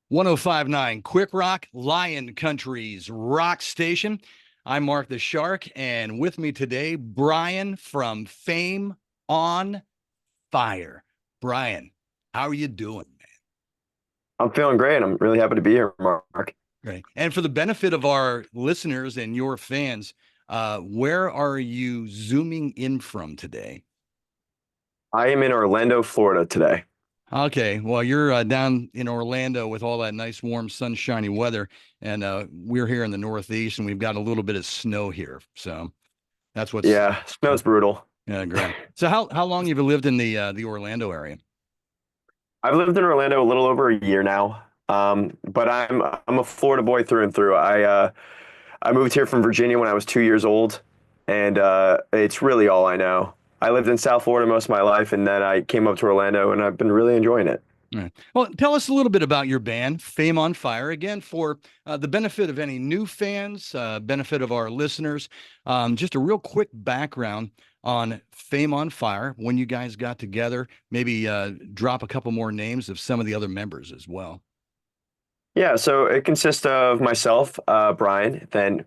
1059 QWiK Rock, Lion Country's rock station. I'm Mark the Shark, and with me today, Bryan from Fame on Fire. Bryan, how are you doing, man? I'm feeling great. I'm really happy to be here, Mark. Great. And for the benefit of our listeners and your fans, where are you zooming in from today? I am in Orlando, Florida today. Okay, well, you're down in Orlando with all that nice, warm, sunshiny weather, and we're here in the Northeast, and we've got a little bit of snow here. So that's what's Yeah, snow's brutal. great. So how long have you lived in the Orlando area? I've lived in Orlando a little over a year now. But I'm a Florida boy through and through. I moved here from Virginia when I was 2 years old, and it's really all I know. I lived in South Florida most of my life, and then I came up to Orlando, and I've been really enjoying it. All right. Well, tell us a little bit about your band, Fame on Fire. Again, for the benefit of any new fans, benefit of our listeners, just a real quick background on Fame on Fire, when you guys got together, maybe drop a couple more names of some of the other members as well. Yeah, so it consists of myself, Brian, then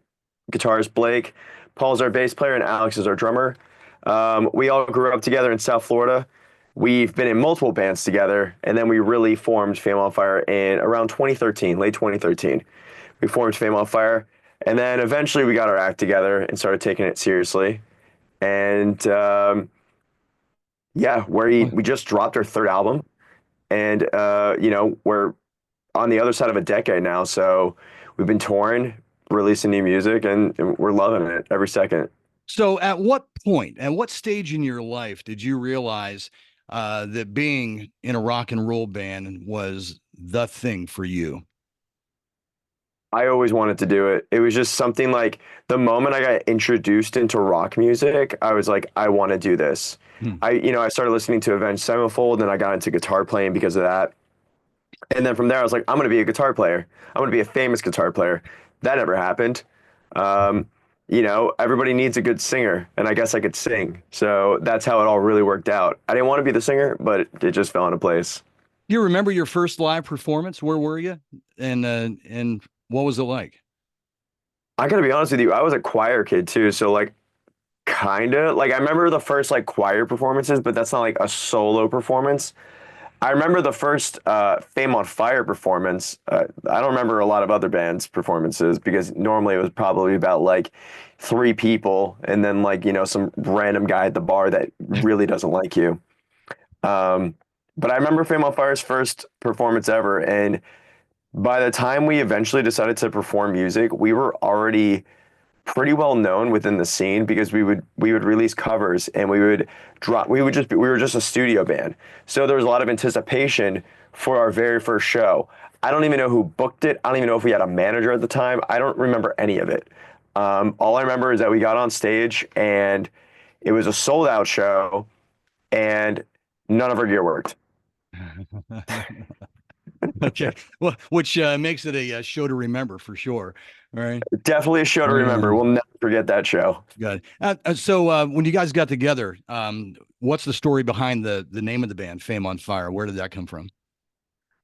guitarist Blake, Paul's our bass player, and Alex is our drummer. We all grew up together in South Florida. We've been in multiple bands together, and then we really formed Fame on Fire in around 2013, late 2013. We formed Fame on Fire, and then eventually we got our act together and started taking it seriously. And yeah, we just dropped our third album, and we're on the other side of a decade now, so we've been touring, releasing new music, and we're loving it every second. So, at what point, at what stage in your life did you realize that being in a rock and roll band was the thing for you? I always wanted to do it. It was just something like the moment I got introduced into rock music, I was like, I want to do this. Hmm. I started listening to Avenged Sevenfold, and I got into guitar playing because of that. And then from there, I was like, I'm going to be a guitar player. I'm going to be a famous guitar player. That never happened. Um, Everybody needs a good singer, and I guess I could sing. So that's how it all really worked out. I didn't want to be the singer, but it just fell into place. Do you remember your first live performance? Where were you, and what was it like? I gotta be honest with you, I was a choir kid too, so like kind of like I remember the first like choir performances, but that's not like a solo performance. I remember the first Fame on Fire performance. I don't remember a lot of other bands' performances because normally it was probably about like three people and then like, some random guy at the bar that really doesn't like you. Um, but I remember Fame on Fire's first performance ever. And by the time we eventually decided to perform music, we were already pretty well known within the scene because we would release covers and we were just a studio band. So there was a lot of anticipation for our very first show. I don't even know who booked it. I don't even know if we had a manager at the time. I don't remember any of it. All I remember is that we got on stage and it was a sold out show and none of our gear worked. Okay, well, which makes it a show to remember for sure. All right. Definitely a show to remember. We'll never forget that show. Good. So when you guys got together, what's the story behind the name of the band, Fame on Fire? Where did that come from?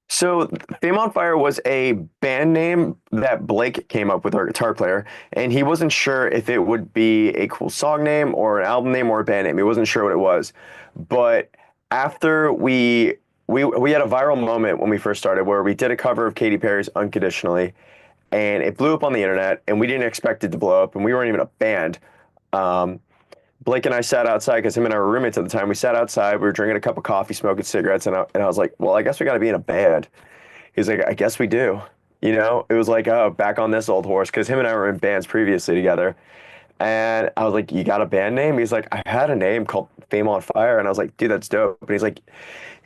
So Fame on Fire was a band name that Blake came up with, our guitar player, and he wasn't sure if it would be a cool song name or an album name or a band name. He wasn't sure what it was. But after we had a viral moment when we first started where we did a cover of Katy Perry's Unconditionally, and it blew up on the internet, and we didn't expect it to blow up, and we weren't even a band. Um, Blake and I sat outside because him and I were roommates at the time. We sat outside, we were drinking a cup of coffee, smoking cigarettes, and I was like, well, I guess we got to be in a band. He's like, I guess we do. It was like, oh, back on this old horse because him and I were in bands previously together. And I was like, you got a band name? He's like, I had a name called Fame on Fire. And I was like, dude, that's dope. And he's like,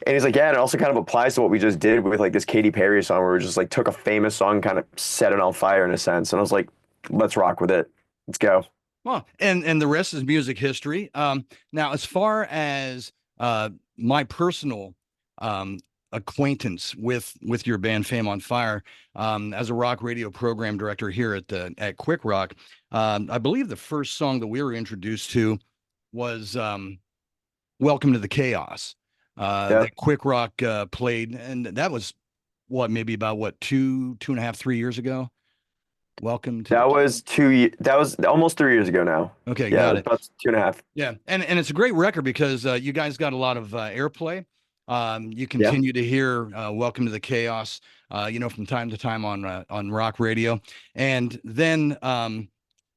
yeah, and it also kind of applies to what we just did with like this Katy Perry song where we just like took a famous song, kind of set it on fire in a sense. And I was like, let's rock with it. Let's go. Well, and the rest is music history. Now, as far as my personal acquaintance with your band Fame on Fire, as a rock radio program director here at QWiK Rock, I believe the first song that we were introduced to was "Welcome to the Chaos." Yeah. That QWiK Rock played, and that was what, maybe about what, 2.5, 3 years ago. Welcome to the That Q. was that was almost 3 years ago now. Okay, Yeah, got it. about 2.5. Yeah, and it's a great record because you guys got a lot of airplay. You Yeah. continue to hear "Welcome to the Chaos," from time to time on rock radio, and then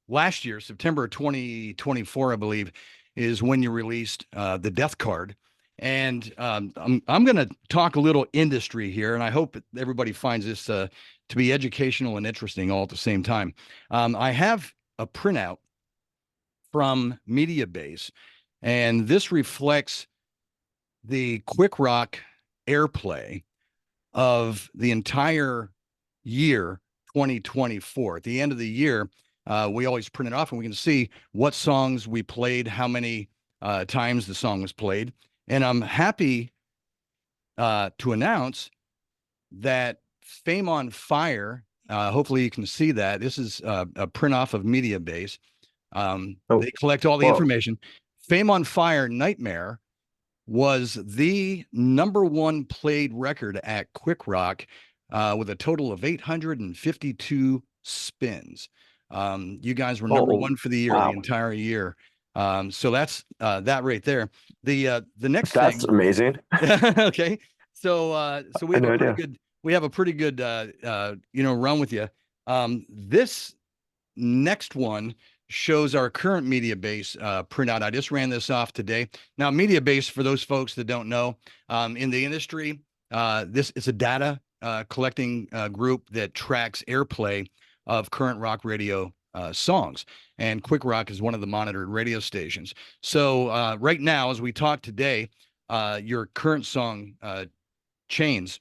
last year, September 2024, I believe, is when you released the Death Card. And I'm going to talk a little industry here, and I hope everybody finds this to be educational and interesting all at the same time. I have a printout from Mediabase, and this reflects the QWiK Rock airplay of the entire year 2024. At the end of the year, we always print it off and we can see what songs we played, how many times the song was played. And I'm happy to announce that Fame on Fire, hopefully you can see that. This is a print off of Mediabase. Oh, They collect all the well, information. Fame on Fire Nightmare was the number one played record at QWiK Rock with a total of 852 spins. You guys were number oh, one for the year, the wow. entire year. So that's that right there. The next That's thing, amazing. okay. So I had no idea. we have a pretty good run with you. This next one shows our current media base printout. I just ran this off today. Now, media base, for those folks that don't know, in the industry, this is a data collecting group that tracks airplay of current rock radio songs. And QWiK Rock is one of the monitored radio stations. So right now, as we talk today, your current song, Chains,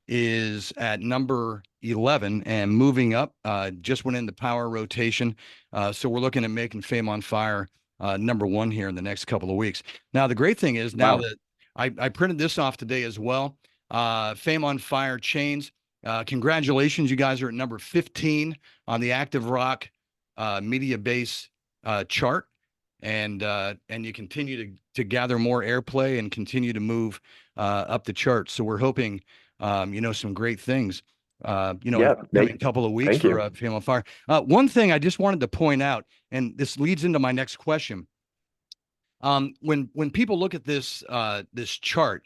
is at number 11 and moving up. Just went into power rotation. So we're looking at making Fame on Fire number one here in the next couple of weeks. Now, the great thing is now Wow. that I printed this off today as well, Fame on Fire Chains. Congratulations. You guys are at number 15 on the Active Rock media base chart. And you continue to gather more airplay and continue to move up the chart. So we're hoping some great things, in Yeah. the coming couple of weeks Thank for you. Fame on Fire. One thing I just wanted to point out, and this leads into my next question. When people look at this chart,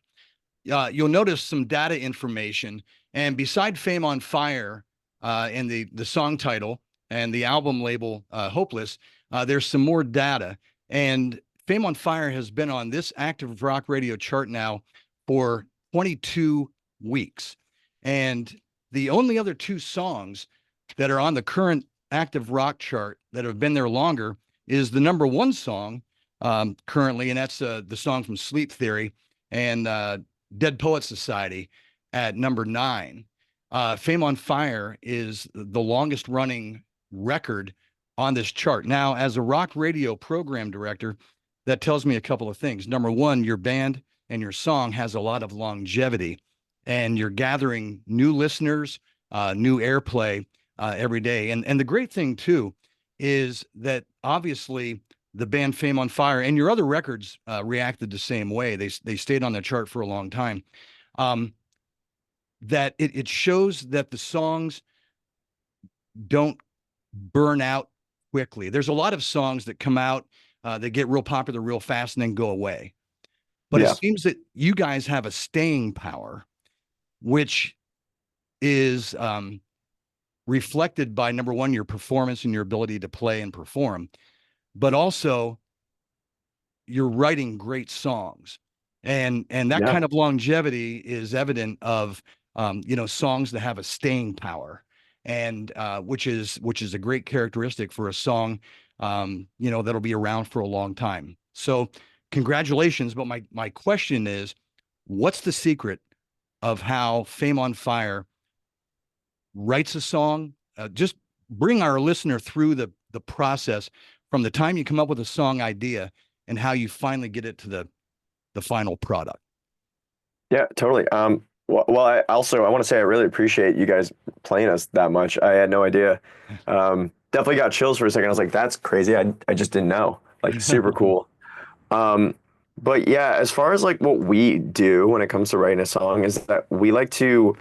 you'll notice some data information, and beside Fame on Fire and the song title and the album label Hopeless, there's some more data. And Fame on Fire has been on this active rock radio chart now for 22 weeks. And the only other two songs that are on the current active rock chart that have been there longer is the number one song currently, and that's the song from Sleep Theory and Dead Poets Society at number 9. Fame on Fire is the longest running record on this chart. Now, as a rock radio program director, that tells me a couple of things. Number one, your band and your song has a lot of longevity, and you're gathering new listeners, new airplay every day. And the great thing too is that obviously the band Fame on Fire and your other records reacted the same way. They stayed on the chart for a long time. That it shows that the songs don't burn out quickly. There's a lot of songs that come out that get real popular real fast and then go away. But it Yeah. seems that you guys have a staying power, which is reflected by number one, your performance and your ability to play and perform, but also you're writing great songs. And that Yeah. kind of longevity is evident of songs that have a staying power, and which is a great characteristic for a song that'll be around for a long time. So congratulations. But my question is, what's the secret of how Fame on Fire writes a song? Just bring our listener through the process from the time you come up with a song idea and how you finally get it to the final product. Yeah, totally. Well, I want to say I really appreciate you guys playing us that much. I had no idea. Definitely got chills for a second. I was like, that's crazy. I just didn't know. Like, super cool. Um, but yeah, as far as like what we do when it comes to writing a song is that we like to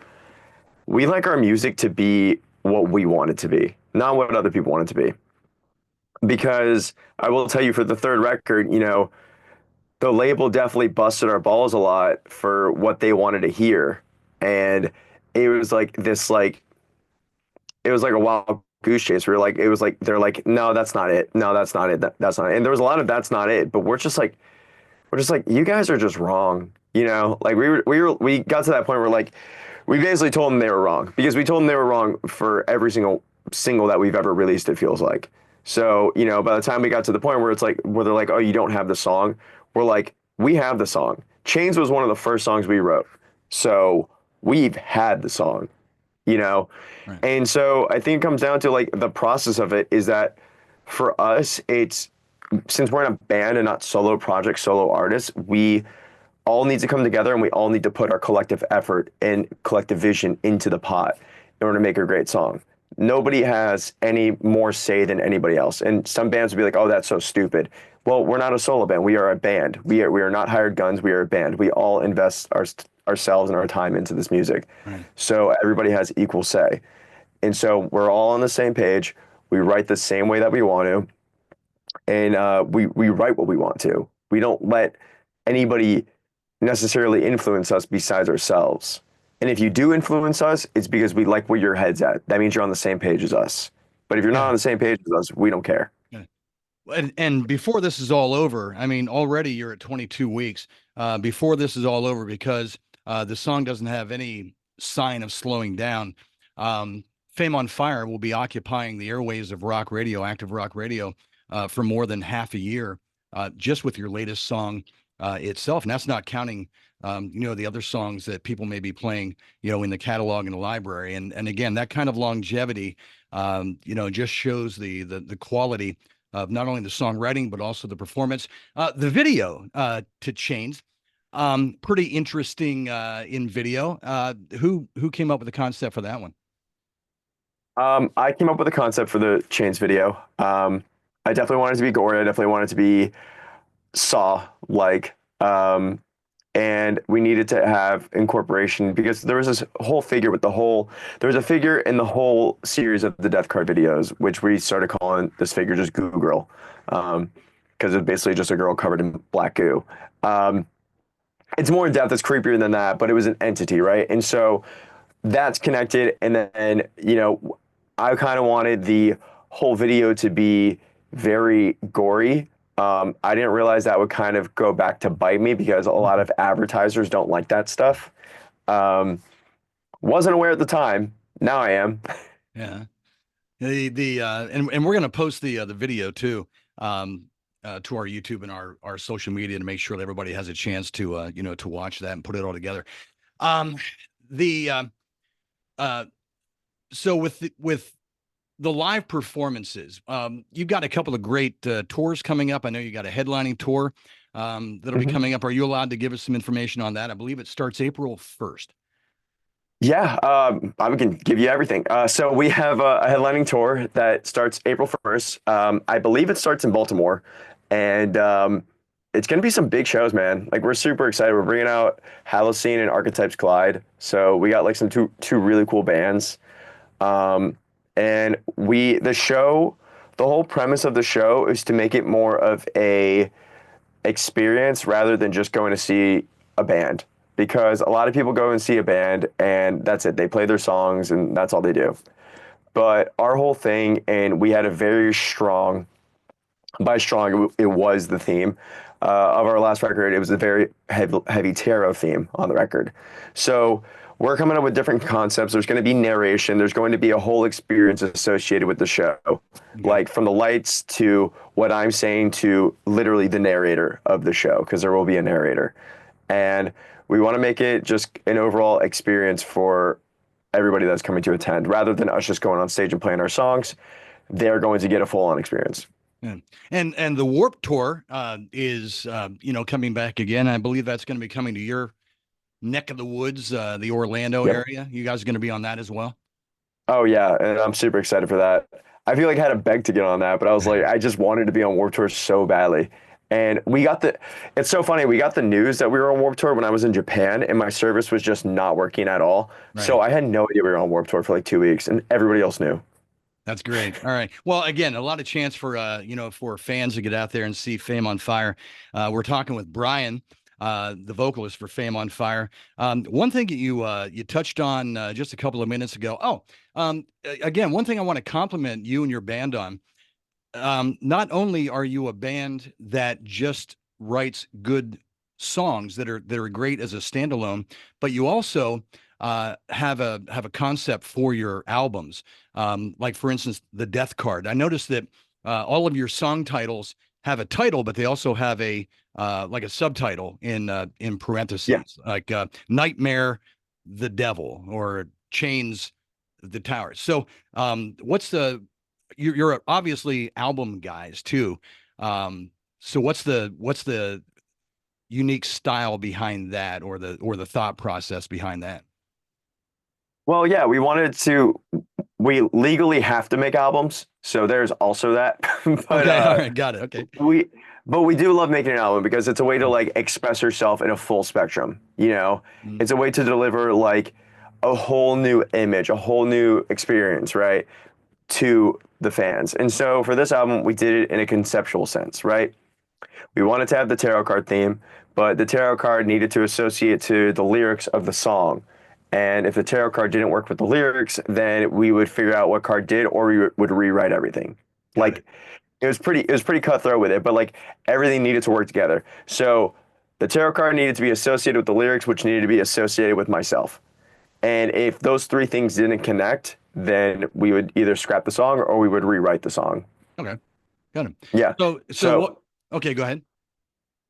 we like our music to be what we want it to be, not what other people want it to be. Because I will tell you, for the third record, the label definitely busted our balls a lot for what they wanted to hear. And it was like this, like, it was like a wild goose chase. It was like, they're like, no, that's not it. No, that's not it. That's not it. And there was a lot of that's not it. But we're just like, you guys are just wrong. Like we got to that point where like, we basically told them they were wrong because we told them they were wrong for every single that we've ever released, it feels like. So, by the time we got to the point where it's like, where they're like, oh, you don't have the song, we're like, we have the song. Chains was one of the first songs we wrote. So we've had the song, you know? Right. And so I think it comes down to like the process of it is that for us, it's since we're in a band and not solo projects, solo artists, we all need to come together and we all need to put our collective effort and collective vision into the pot in order to make a great song. Nobody has any more say than anybody else. And some bands would be like, oh, that's so stupid. Well, we're not a solo band. We are a band. We are not hired guns. We are a band. We all invest ourselves and our time into this music. Right. So everybody has equal say. And so we're all on the same page. We write the same way that we want to. And we write what we want to. We don't let anybody necessarily influence us besides ourselves. And if you do influence us, it's because we like where your head's at. That means you're on the same page as us. But if you're not Yeah. on the same page as us, we don't care. Yeah. And before this is all over, I mean, already you're at 22 weeks. Before this is all over, because the song doesn't have any sign of slowing down. Fame on Fire will be occupying the airwaves of rock radio, active rock radio, for more than half a year, just with your latest song itself. And that's not counting, the other songs that people may be playing, in the catalog in the library. And again, that kind of longevity, just shows the quality of not only the songwriting but also the performance. The video to Chains, pretty interesting in video. Who came up with the concept for that one? I came up with a concept for the Chains video. I definitely wanted it to be gory. I definitely wanted it to be Saw like. And we needed to have incorporation because there was this whole figure there was a figure in the whole series of the Death Card videos, which we started calling this figure just Goo Girl, because it's basically just a girl covered in black goo. It's more in depth, it's creepier than that, but it was an entity, right? And so that's connected. And then, I kind of wanted the whole video to be very gory. I didn't realize that would kind of go back to bite me because a lot of advertisers don't like that stuff. Wasn't aware at the time. Now I am. Yeah. And we're gonna post the video too, to our YouTube and our social media to make sure that everybody has a chance to to watch that and put it all together. Um, the so with the live performances, you've got a couple of great tours coming up. I know you got a headlining tour that'll be Mhm. coming up. Are you allowed to give us some information on that? I believe it starts April 1st. Yeah, I can give you everything. So we have a headlining tour that starts April 1st. I believe it starts in Baltimore, and it's going to be some big shows, man. Like we're super excited. We're bringing out Halocene and Archetypes Collide. So we got like some two really cool bands. And the whole premise of the show is to make it more of a experience rather than just going to see a band. Because a lot of people go and see a band and that's it. They play their songs and that's all they do. But our whole thing, and we had a very strong, by strong, it was the theme of our last record. It was a very heavy tarot theme on the record. So we're coming up with different concepts. There's going to be narration. There's going to be a whole experience associated with the show, Okay. like from the lights to what I'm saying to literally the narrator of the show, because there will be a narrator. And we want to make it just an overall experience for everybody that's coming to attend, rather than us just going on stage and playing our songs. They're going to get a full-on experience. Yeah. And the Warp Tour is coming back again. I believe that's going to be coming to your neck of the woods, the Orlando Yep. area. You guys are going to be on that as well? Oh yeah, and I'm super excited for that. I feel like I had to beg to get on that, but I was like, I just wanted to be on Warped Tour so badly. And it's so funny. We got the news that we were on Warped Tour when I was in Japan, and my service was just not working at all. So Right. I had no idea we were on Warped Tour for like 2 weeks, and everybody else knew. That's great. All right. Well, again, a lot of chance for for fans to get out there and see Fame on Fire. We're talking with Bryan, the vocalist for Fame on Fire. One thing that you touched on just a couple of minutes ago. Oh, again, one thing I want to compliment you and your band on. Not only are you a band that just writes good songs that are great as a standalone, but you also have a concept for your albums. Like for instance, the Death Card. I noticed that all of your song titles have a title, but they also have a like a subtitle in Yeah. parentheses, like Nightmare, the Devil, or Chains, the Tower. So, what's the you're obviously album guys too. So what's the unique style behind that, or the thought process behind that? Well, yeah, we legally have to make albums, so there's also that. But Okay, all right, got it. Okay, we but we do love making an album because it's a way to like express yourself in a full spectrum, you know? mm, It's a way to deliver like a whole new image, a whole new experience, right? To the fans. And so for this album, we did it in a conceptual sense, right? We wanted to have the tarot card theme, but the tarot card needed to associate to the lyrics of the song. And if the tarot card didn't work with the lyrics, then we would figure out what card did, or we would rewrite everything. got it. Like it was pretty cutthroat with it, but like everything needed to work together. So the tarot card needed to be associated with the lyrics, which needed to be associated with myself. And if those three things didn't connect, then we would either scrap the song or we would rewrite the song. Okay, got it. Yeah. So So, what? Okay, go ahead.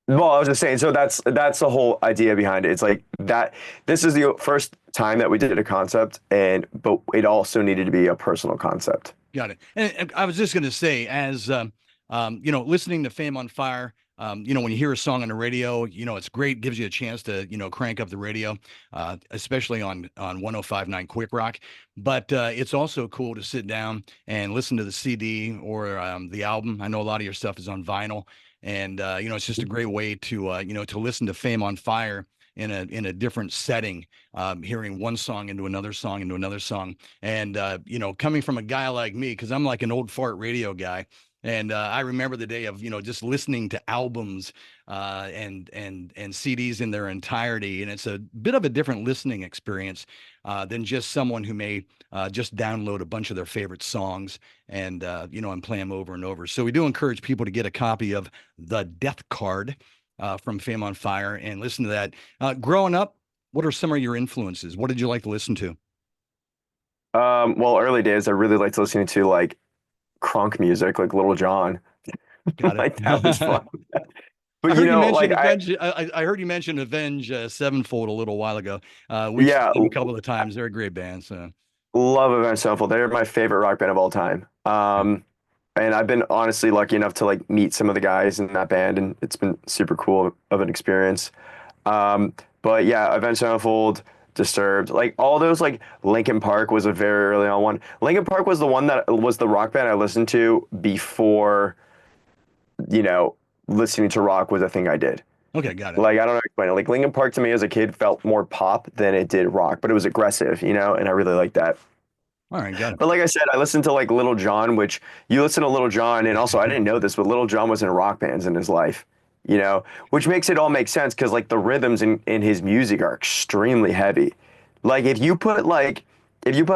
well, I was just saying, so that's the whole idea behind it. It's like that this is the first time that we did a concept, and but it also needed to be a personal concept. Got it. And I was just going to say, as listening to Fame on Fire, when you hear a song on the radio, it's great, gives you a chance to, crank up the radio, especially on 105.9 QWiK Rock. But it's also cool to sit down and listen to the CD or the album. I know a lot of your stuff is on vinyl, and it's just a great way to to listen to Fame on Fire in a different setting, hearing one song into another song into another song. And coming from a guy like me, because I'm like an old fart radio guy, and I remember the day of just listening to albums and CDs in their entirety, and it's a bit of a different listening experience than just someone who may just download a bunch of their favorite songs and play them over and over. So we do encourage people to get a copy of the Death Card from Fame on Fire and listen to that. Growing up, what are some of your influences? What did you like to listen to? Well, early days, I really liked listening to like crunk music, like Little John. Got it. Like that was fun. I But heard you like mention Avenge. I heard you mention Avenge Sevenfold a little while ago. We've seen yeah, them a couple of times. They're a great band. So love Avenged Sevenfold. They're my favorite rock band of all time. yeah. And I've been honestly lucky enough to like meet some of the guys in that band, and it's been super cool of an experience. But yeah, Avenged Sevenfold, Disturbed, like all those, like Linkin Park was a very early on one. Linkin Park was the one that was the rock band I listened to before, you know, listening to rock was a thing I did. Okay, got it. Like I don't know how to explain it. Like Linkin Park to me as a kid felt more pop than it did rock, but it was aggressive, and I really liked that. All right, got it. But like I said, I listened to like Little John, which you listen to Little John, and also I didn't know this, but Little John was in rock bands in his life, which makes it all make sense because like the rhythms in his music are extremely heavy. Like if you put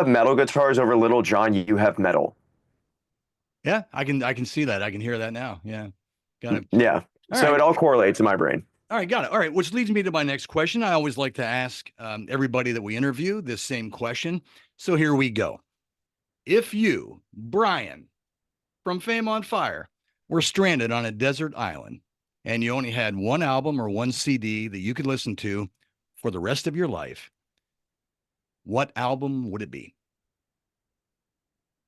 metal guitars over Little John, you have metal. Yeah, I can see that. I can hear that now. Yeah, got it. Yeah. All So right. it all correlates in my brain. All right, got it. All right, which leads me to my next question. I always like to ask everybody that we interview this same question. So here we go. If you, Bryan, from Fame on Fire, were stranded on a desert island and you only had one album or one CD that you could listen to for the rest of your life, what album would it be?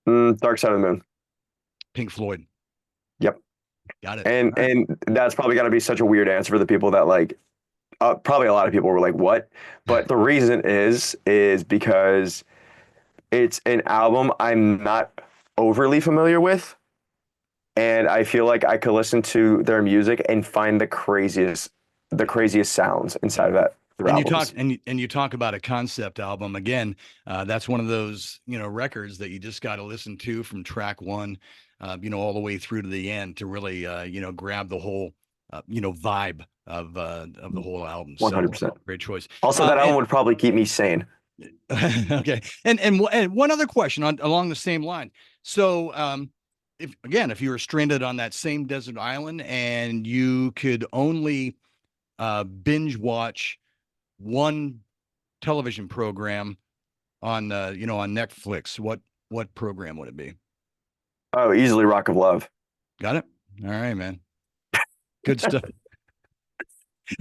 Dark Side of the Moon. Pink Floyd. Yep. Got it. And All right. and that's probably got to be such a weird answer for the people that like probably a lot of people were like, "What?" But the reason is because it's an album I'm not overly familiar with. and I feel like I could listen to their music and find the craziest sounds inside of that their And you talk albums. and you talk about a concept album again. That's one of those records that you just got to listen to from track one, all the way through to the end to really grab the whole vibe of the whole album. So 100%. great choice. Also, that album would probably keep me sane. Okay, and one other question along the same line. So if you were stranded on that same desert island and you could only binge watch one television program on on Netflix, what program would it be? Oh, easily Rock of Love. Got it. All right, man. Good stuff.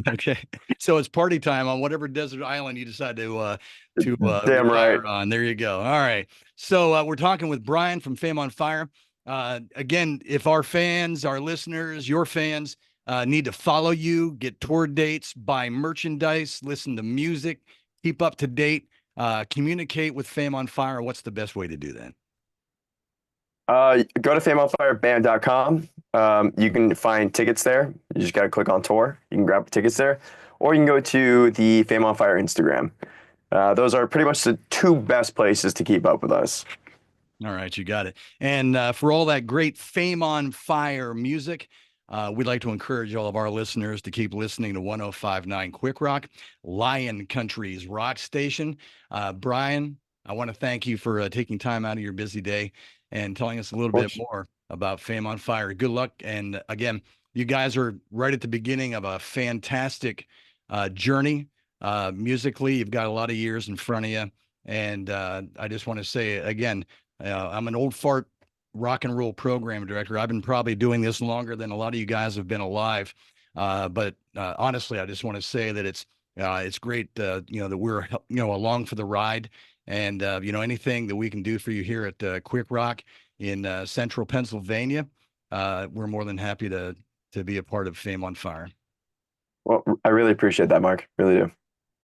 Okay, so it's party time on whatever desert island you decide to Damn right. retire on. There you go. All right. So we're talking with Bryan from Fame on Fire. Again, if our fans, our listeners, your fans need to follow you, get tour dates, buy merchandise, listen to music, keep up to date, communicate with Fame on Fire, what's the best way to do that? Go to fameonfireband.com. You can find tickets there. You just got to click on tour. You can grab tickets there, or you can go to the Fame on Fire Instagram. Those are pretty much the two best places to keep up with us. All right, you got it. And for all that great Fame on Fire music, we'd like to encourage all of our listeners to keep listening to 1059 QWiK Rock, Lion Country's rock station. Bryan, I want to thank you for taking time out of your busy day and telling us a little Of bit course. more about Fame on Fire. Good luck. And again, you guys are right at the beginning of a fantastic journey musically. You've got a lot of years in front of you. And I just want to say again, I'm an old fart rock and roll program director. I've been probably doing this longer than a lot of you guys have been alive. But honestly, I just want to say that it's great, that we're along for the ride, and anything that we can do for you here at QWiK Rock in Central Pennsylvania, we're more than happy to be a part of Fame on Fire. Well, I really appreciate that, Mark. Really do.